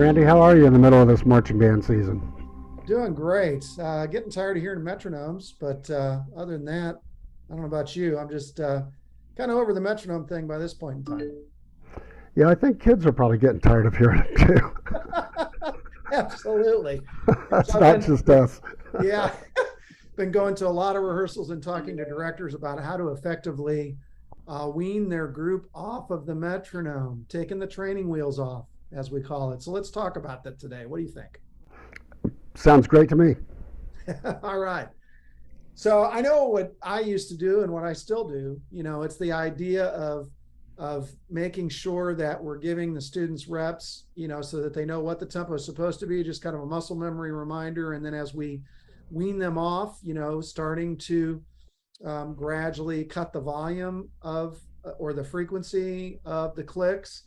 Randy, how are you in the middle of this marching band season? Doing great. Getting tired of hearing metronomes, but other than that, I don't know about you. I'm just kind of over the metronome thing by this point in time. Yeah, I think kids are probably getting tired of hearing it too. Absolutely. So That's I've not been, just us. yeah, been going to a lot of rehearsals and talking to directors about how to effectively wean their group off of the metronome, taking the training wheels off, as we call it. So let's talk about that today. What do you think? Sounds great to me. All right. So I know what I used to do and what I still do. It's the idea of making sure that we're giving the students reps, so that they know what the tempo is supposed to be, just kind of a muscle memory reminder. And then as we wean them off, starting to gradually cut the volume of or the frequency of the clicks.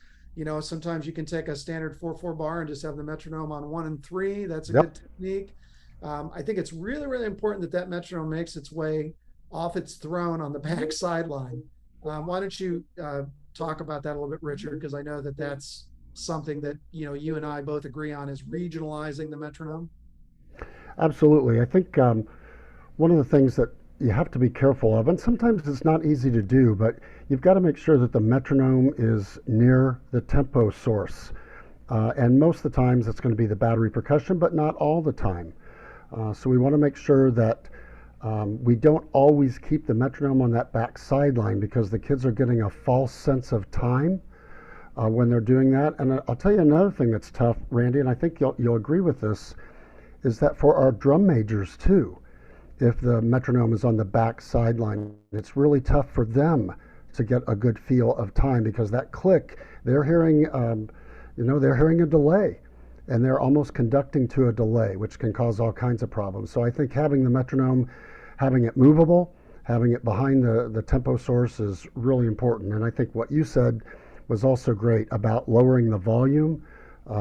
Sometimes you can take a standard 4/4 bar and just have the metronome on 1 and 3. That's a Yep. good technique. I think it's really, really important that that metronome makes its way off its throne on the back sideline. Why don't you talk about that a little bit, Richard? Because I know that that's something that you and I both agree on is regionalizing the metronome. Absolutely. I think one of the things that you have to be careful of, and sometimes it's not easy to do, but you've got to make sure that the metronome is near the tempo source. And most of the times it's going to be the battery percussion, but not all the time. So we want to make sure that we don't always keep the metronome on that back sideline because the kids are getting a false sense of time when they're doing that. And I'll tell you another thing that's tough, Randy, and I think you'll agree with this, is that for our drum majors too, if the metronome is on the back sideline, it's really tough for them to get a good feel of time because that click, they're hearing, they're hearing a delay and they're almost conducting to a delay, which can cause all kinds of problems. So I think having the metronome, having it movable, having it behind the tempo source is really important. And I think what you said was also great about lowering the volume.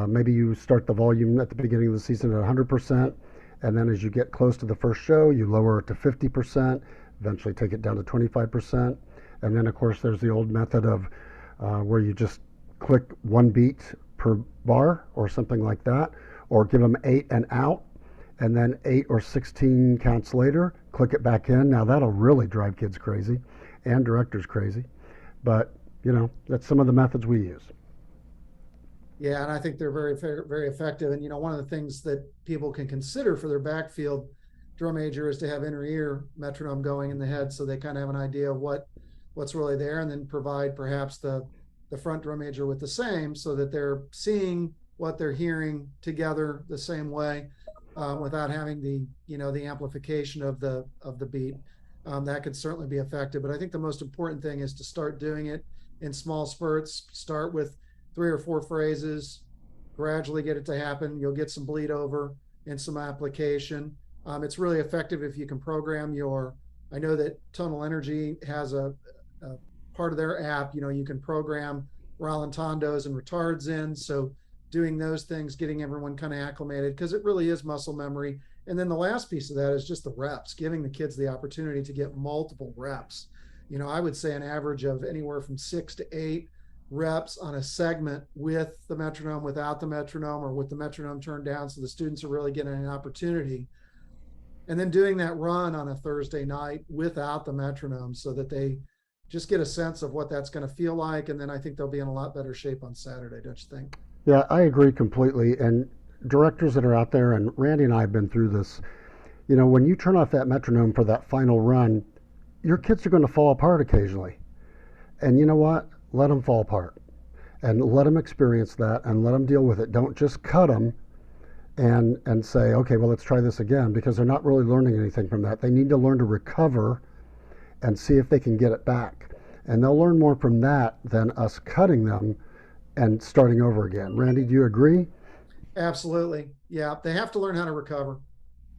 Maybe you start the volume at the beginning of the season at 100%, and then as you get close to the first show, you lower it to 50%, eventually take it down to 25%. And then, of course, there's the old method of where you just click one beat per bar or something like that, or give them 8 and out, and then 8 or 16 counts later, click it back in. Now, that'll really drive kids crazy and directors crazy. But, that's some of the methods we use. Yeah, and I think they're very, very effective. And one of the things that people can consider for their backfield drum major is to have inner ear metronome going in the head, so they kind of have an idea of what's really there, and then provide perhaps the front drum major with the same, so that they're seeing what they're hearing together the same way, without having the amplification of the beat. That could certainly be effective. But I think the most important thing is to start doing it in small spurts. Start with 3 or 4 phrases, gradually get it to happen. You'll get some bleed over and some application. It's really effective if you can program I know that Tonal Energy has a part of their app, you can program rallentandos and retards in. So doing those things, getting everyone kind of acclimated, because it really is muscle memory. And then the last piece of that is just the reps, giving the kids the opportunity to get multiple reps. I would say an average of anywhere from 6 to 8 reps on a segment with the metronome, without the metronome, or with the metronome turned down, so the students are really getting an opportunity. And then doing that run on a Thursday night without the metronome, so that they just get a sense of what that's going to feel like. And then I think they'll be in a lot better shape on Saturday, don't you think? Yeah, I agree completely. And directors that are out there, and Randy and I have been through this, when you turn off that metronome for that final run, your kids are going to fall apart occasionally. And you know what? Let them fall apart and let them experience that and let them deal with it. Don't just cut them and say, okay, well, let's try this again, because they're not really learning anything from that. They need to learn to recover and see if they can get it back. And they'll learn more from that than us cutting them and starting over again. Randy, do you agree? Absolutely. Yeah, they have to learn how to recover.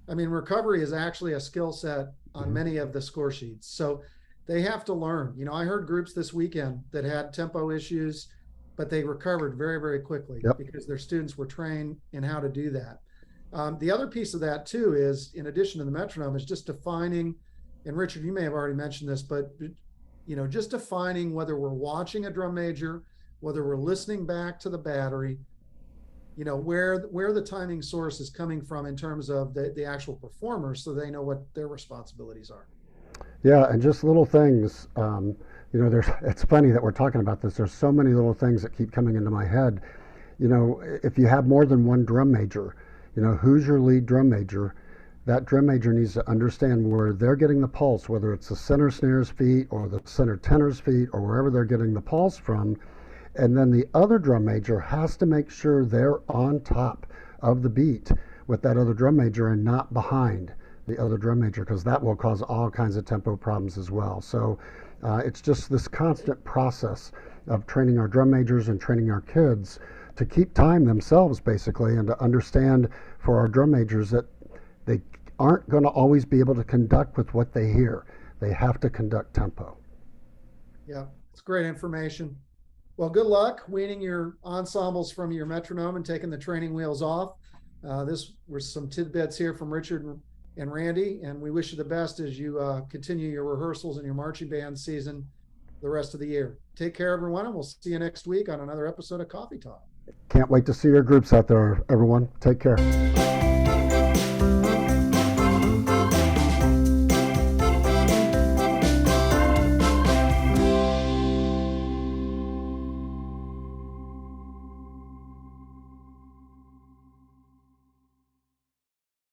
I mean, recovery is actually a skill set on Mm-hmm. many of the score sheets. So they have to learn. I heard groups this weekend that had tempo issues, but they recovered very, very quickly Yep. because their students were trained in how to do that. The other piece of that too is, in addition to the metronome, is just defining, and Richard, you may have already mentioned this, but just defining whether we're watching a drum major, whether we're listening back to the battery, where the timing source is coming from in terms of the actual performers, so they know what their responsibilities are. Yeah, and just little things. There's. It's funny that we're talking about this. There's so many little things that keep coming into my head. If you have more than one drum major, who's your lead drum major? That drum major needs to understand where they're getting the pulse, whether it's the center snare's feet or the center tenor's feet or wherever they're getting the pulse from. And then the other drum major has to make sure they're on top of the beat with that other drum major and not behind the other drum major, because that will cause all kinds of tempo problems as well. So it's just this constant process of training our drum majors and training our kids to keep time themselves, basically, and to understand for our drum majors that they aren't going to always be able to conduct with what they hear. They have to conduct tempo. Yeah, it's great information. Well, good luck weaning your ensembles from your metronome and taking the training wheels off. This were some tidbits here from Richard and Randy, and we wish you the best as you continue your rehearsals and your marching band season the rest of the year. Take care, everyone, and we'll see you next week on another episode of Coffee Talk. Can't wait to see your groups out there, everyone. Take care.